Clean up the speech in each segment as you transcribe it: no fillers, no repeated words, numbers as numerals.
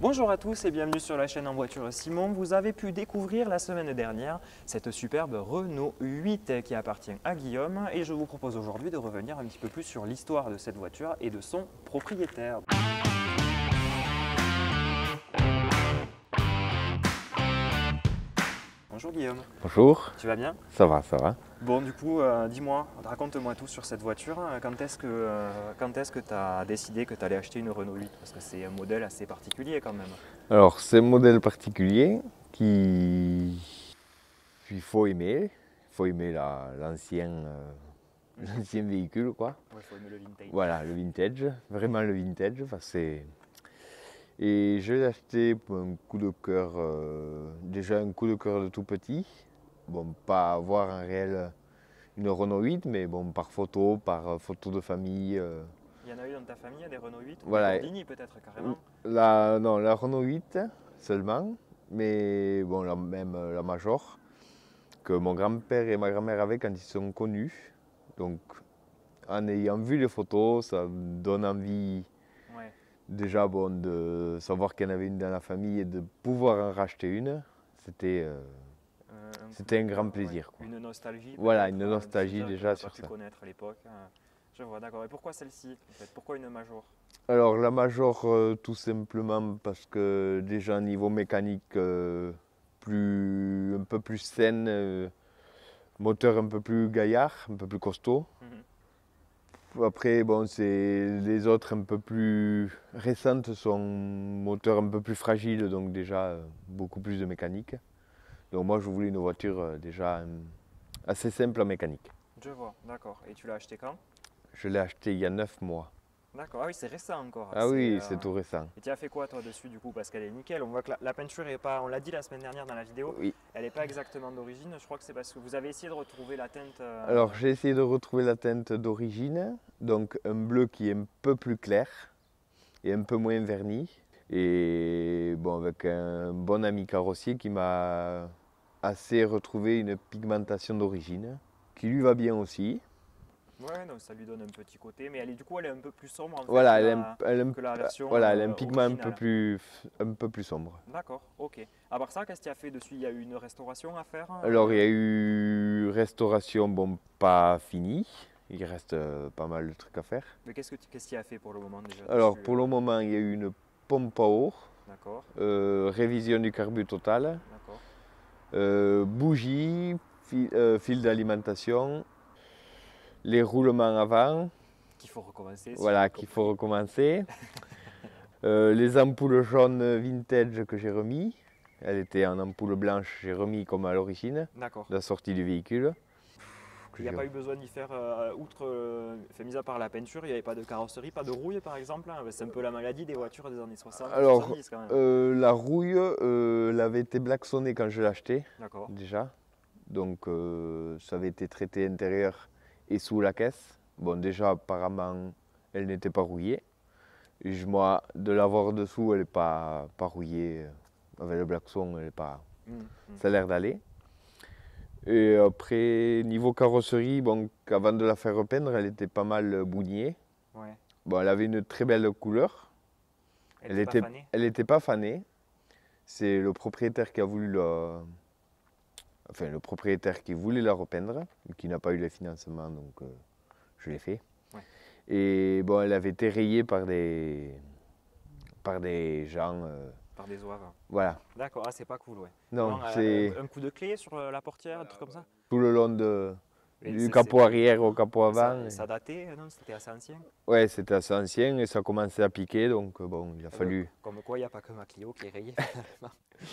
Bonjour à tous et bienvenue sur la chaîne En Voiture Simon. Vous avez pu découvrir la semaine dernière cette superbe Renault 8 qui appartient à Guillaume et je vous propose aujourd'hui de revenir un petit peu plus sur l'histoire de cette voiture et de son propriétaire. Bonjour Guillaume. Bonjour, Tu vas bien? ça va, ça va. Bon du coup, dis-moi, raconte-moi tout sur cette voiture. Quand est-ce que tu as décidé que tu allais acheter une Renault 8? Parce que c'est un modèle assez particulier quand même. Alors, c'est un modèle particulier qu'il faut aimer. Il faut aimer l'ancien véhicule, quoi. Il faut aimer le vintage. Voilà, le vintage, vraiment le vintage. Et je l'ai acheté pour un coup de cœur, déjà un coup de cœur de tout petit. Bon, pas avoir une Renault 8, mais bon, par photo de famille. Il y en a eu dans ta famille, des Renault 8 ou des Voilà. Gordini peut-être carrément? Non, la Renault 8 seulement, mais bon, même la Major, que mon grand-père et ma grand-mère avaient quand ils se sont connus. Donc, en ayant vu les photos, ça me donne envie Ouais. déjà bon, de savoir qu'il y en avait une dans la famille et de pouvoir en racheter une. C'était un grand plaisir. Ouais. Une nostalgie. Voilà, une peut-être, nostalgie un déjà que tu n'as sur pas pu ça. connaître à l'époque. Je vois, d'accord. Et pourquoi celle-ci en fait? Pourquoi une Major? Alors la Major, tout simplement parce que déjà niveau mécanique, un peu plus saine, moteur un peu plus gaillard, un peu plus costaud. Après, bon, les autres un peu plus récentes sont moteur un peu plus fragile, donc déjà beaucoup plus de mécanique. Donc moi je voulais une voiture déjà assez simple en mécanique. Je vois, d'accord. Et tu l'as acheté quand? Je l'ai acheté il y a 9 mois. D'accord. Ah oui, c'est récent encore. Ah oui, c'est tout récent. Et tu as fait quoi toi dessus du coup? Parce qu'elle est nickel. On voit que la peinture est pas, on l'a dit la semaine dernière dans la vidéo, Oui. elle n'est pas exactement d'origine. Je crois que c'est parce que vous avez essayé de retrouver la teinte. Alors j'ai essayé de retrouver la teinte d'origine, donc un bleu qui est un peu plus clair et un peu moins verni. Et bon, avec un bon ami carrossier qui m'a assez retrouvé une pigmentation d'origine, qui lui va bien aussi. Ouais, non, ça lui donne un petit côté, mais du coup elle est un peu plus sombre en fait Voilà, que la version voilà, elle a un pigment originale. un peu plus sombre. D'accord, ok. À part ça, qu'est-ce qu'il y a fait dessus? Il y a eu une restauration à faire? Alors il y a eu restauration, bon, pas finie, il reste pas mal de trucs à faire. Mais qu'est-ce qu'il y a fait pour le moment déjà Alors dessus, pour le moment, il y a eu une pompe à eau, D'accord, révision du carbu total, d'accord. bougie, fil d'alimentation, les roulements avant, Qu'il faut recommencer. voilà, qu'il faut recommencer. Les ampoules jaunes vintage que j'ai remis, elles étaient en ampoule blanche, j'ai remis comme à l'origine, D'accord. la sortie du véhicule. Il n'y a pas eu besoin d'y faire, mis à part la peinture, il n'y avait pas de carrosserie, pas de rouille par exemple? C'est un peu la maladie des voitures des années 60, Alors, 70 quand même. la rouille, elle avait été blacksonnée quand je l'ai acheté, D'accord. déjà. Donc, ça avait été traité intérieur et sous la caisse. Bon, déjà, apparemment, elle n'était pas rouillée. Et moi, de l'avoir dessous, elle n'est pas rouillée. Avec le blackson, elle est pas... ça a l'air d'aller. Et après, niveau carrosserie, bon, avant de la faire repeindre, elle était pas mal bougnée. Ouais. Bon, elle avait une très belle couleur. Elle n'était pas fanée. C'est le propriétaire qui a voulu le propriétaire qui voulait la repeindre, mais qui n'a pas eu le financement, donc je l'ai fait. Ouais. Et bon, elle avait été rayée par des gens. Par des oies. Voilà. D'accord, c'est pas cool, ouais. Non, Non, c'est un coup de clé sur la portière, un truc comme ça? tout le long du capot arrière au capot avant. Ça datait, non? C'était assez ancien? Ouais, c'était assez ancien et ça commençait à piquer, donc bon, il a fallu. Comme quoi, il n'y a pas que ma Clio qui est rayée.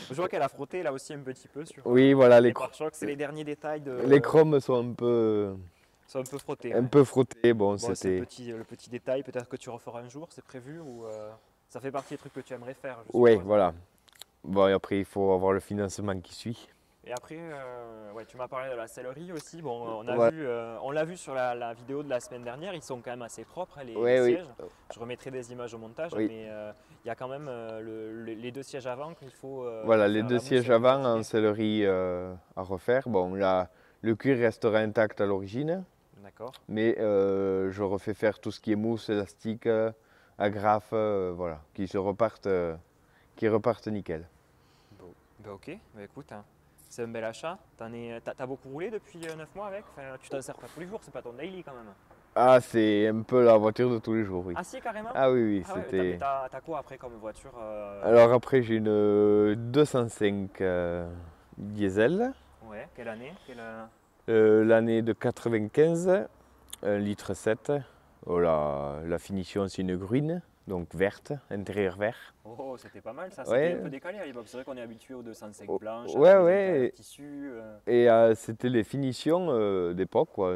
Je vois qu'elle a frotté là aussi un petit peu sur. Oui, voilà, les pare-chocs, c'est les derniers détails de. Les chromes sont un peu frottés. Un peu frottés, bon, C'est c'était. le petit détail, peut-être que tu referas un jour, c'est prévu ou ça fait partie des trucs que tu aimerais faire? Oui, voilà. Bon, et après, il faut avoir le financement qui suit. Et après, tu m'as parlé de la sellerie aussi. Bon, Ouais. on l'a vu sur la vidéo de la semaine dernière, ils sont quand même assez propres, les sièges. Je remettrai des images au montage, mais il y a quand même les deux sièges avant qu'il faut. Voilà, les deux sièges avant en sellerie à refaire. Bon, là, le cuir restera intact à l'origine. D'accord. Mais je refais faire tout ce qui est mousse, élastique, agrafe, voilà, qui qui repartent nickel. Bon, ben ok, ben écoute, hein, c'est un bel achat. T'as beaucoup roulé depuis 9 mois avec? Enfin, tu t'en sers pas tous les jours, c'est pas ton daily quand même. Ah, c'est un peu la voiture de tous les jours, oui. Ah si, carrément? Ah oui, oui, Ah ouais, c'était... t'as quoi après comme voiture Alors après, j'ai une 205 diesel, Ouais, quelle année? l'année de 95, 1,7 litre. Oh, la finition, c'est une green, donc verte, intérieur vert. Oh, c'était pas mal ça, c'était Ouais. un peu décalé à l'époque. C'est vrai qu'on est habitué aux 205 Oh, blanches, ouais, avec les ouais. intérieurs tissus. Et c'était les finitions d'époque, quoi.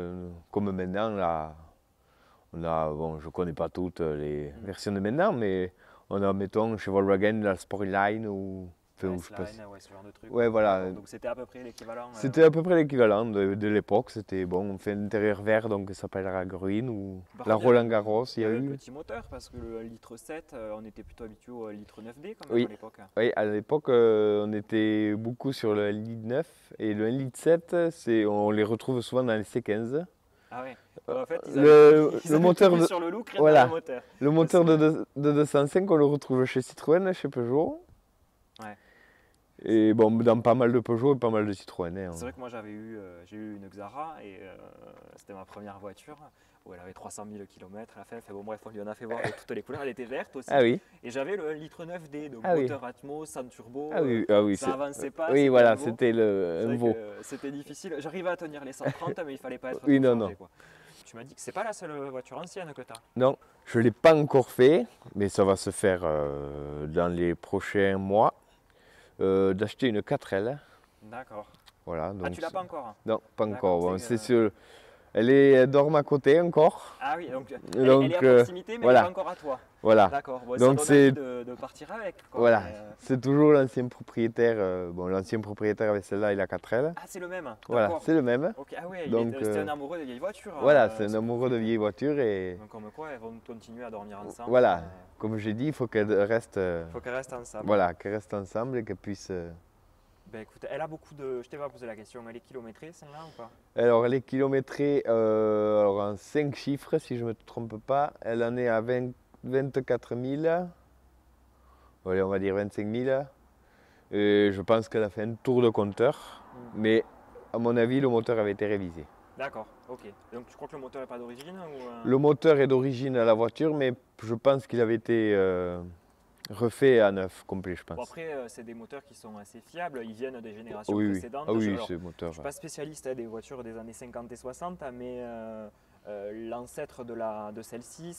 Comme maintenant, là, bon, je connais pas toutes les versions de maintenant, mais on a, mettons, chez Volkswagen, la Sportline ou... Enfin, je sais pas si- ouais, ce genre de truc. Ouais, voilà. D'accord, donc c'était à peu près l'équivalent. C'était à peu près l'équivalent de l'époque. C'était, bon, on fait un intérieur vert, donc ça s'appelle la Green ou Par la contre, Roland Garros, il y a un eu. petit moteur parce que le 1,7 litre, on était plutôt habitué au 1,9 litre quand même Oui. à l'époque. Oui, à l'époque, on était beaucoup sur le 1,9 litre et le 1,7 litre, on les retrouve souvent dans les C15. Ah ouais. En fait, ils Le avaient moteur tout vu de- sur le look, rien voilà. dans le moteur. Le moteur de 205, on le retrouve chez Citroën, chez Peugeot. Ouais. Et bon, dans pas mal de Peugeot et pas mal de Citroën. Hein. C'est vrai que moi j'ai eu une Xara et c'était ma première voiture où elle avait 300 000 km. Elle a fait bon bref, on lui en a fait voir de toutes les couleurs. Elle était verte aussi. Ah oui. Et j'avais le 1,9 litre D, donc Ah oui. moteur Atmos, sans turbo. Ah oui, ah oui. Ça avançait pas. Oui, c'était voilà, un veau. c'était C'est un vrai veau. que c'était difficile. J'arrivais à tenir les 130, mais il fallait pas être Oui, trop non, chargé, non. quoi. Tu m'as dit que c'est pas la seule voiture ancienne que tu as. Non, je ne l'ai pas encore fait, mais ça va se faire dans les prochains mois. D'acheter une 4L. D'accord. Voilà, Ah, donc tu l'as pas encore? non, pas D'accord, encore. Bon, c'est c'est sûr. Elle dorme à côté encore. Ah oui, donc elle est Donc, à proximité, mais voilà. elle n'est pas encore à toi. Voilà. D'accord. Bon, Donc, ça donne c'est- envie de partir avec, quoi. Voilà. Mais, C'est toujours l'ancien propriétaire. Bon, l'ancien propriétaire avait celle-là et la 4L. Ah, c'est le même. Voilà, D'accord. c'est le même. Ok, ah ouais, Donc, c'était un amoureux des vieilles voitures. Voilà, c'est un ce amoureux de vieilles voitures et Donc comme quoi, elles vont continuer à dormir ensemble. voilà. Comme j'ai dit, il faut qu'elles restent, Faut qu'elles restent ensemble. voilà, qu'elles restent ensemble et qu'elles puissent. Ben écoute, elle a beaucoup de. Je t'ai pas posé la question, elle est kilométrée celle-là ou pas? Alors, elle est kilométrée alors en 5 chiffres, si je ne me trompe pas. Elle en est à 24 000. Allez, on va dire 25 000. Et je pense qu'elle a fait un tour de compteur. Mais à mon avis, le moteur avait été révisé. D'accord, ok. Donc tu crois que le moteur n'est pas d'origine ou Le moteur est d'origine à la voiture, mais je pense qu'il avait été refait à neuf, complet, je pense. Bon, après, c'est des moteurs qui sont assez fiables, ils viennent des générations Oui, oui. précédentes. Ah oui, Alors, c'est moteur. je ne suis pas spécialiste des voitures des années 50 et 60, mais l'ancêtre de celle-ci,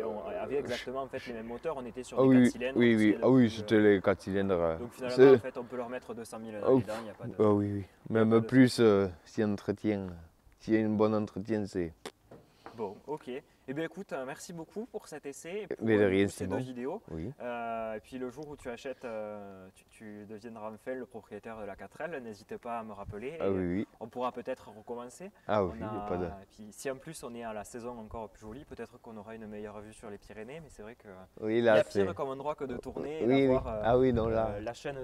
on avait exactement en fait, les mêmes moteurs, on était sur Ah des oui, 4 cylindres. oui, aussi, oui. Ah oui, depuis, c'était les 4 cylindres. Donc C'est- finalement, en fait, on peut leur mettre 200 000 Oh, dedans, il n'y a pas de... Ah oui, oui. y a pas Même de plus s'il y a s'il y a un bon entretien, c'est. Bon, ok. Eh bien écoute, merci beaucoup pour cet essai et pour Mais de rien, ces c'est deux bon. vidéos. Oui. Et puis le jour où tu achètes, tu deviendras enfin le propriétaire de la 4L, n'hésite pas à me rappeler. Ah et oui, oui. on pourra peut-être recommencer. Ah oui, On il n'y a- a pas de. et puis, si en plus on est à la saison encore plus jolie, peut-être qu'on aura une meilleure vue sur les Pyrénées, mais c'est vrai que Oui, il y a là, c'est. pire comme endroit que de tourner et Oui, oui. d'avoir Ah oui, non, là. la chaîne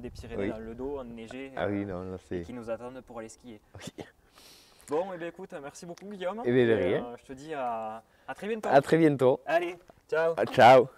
des Pyrénées Oui. dans le dos, enneigée, Ah oui, non, là, et c'est. qui nous attendent pour aller skier. Oui. Bon, et bien écoute, merci beaucoup Guillaume. Eh bien, de Et, rien. je te dis à très bientôt. À très bientôt. Allez, ciao. Ah, ciao.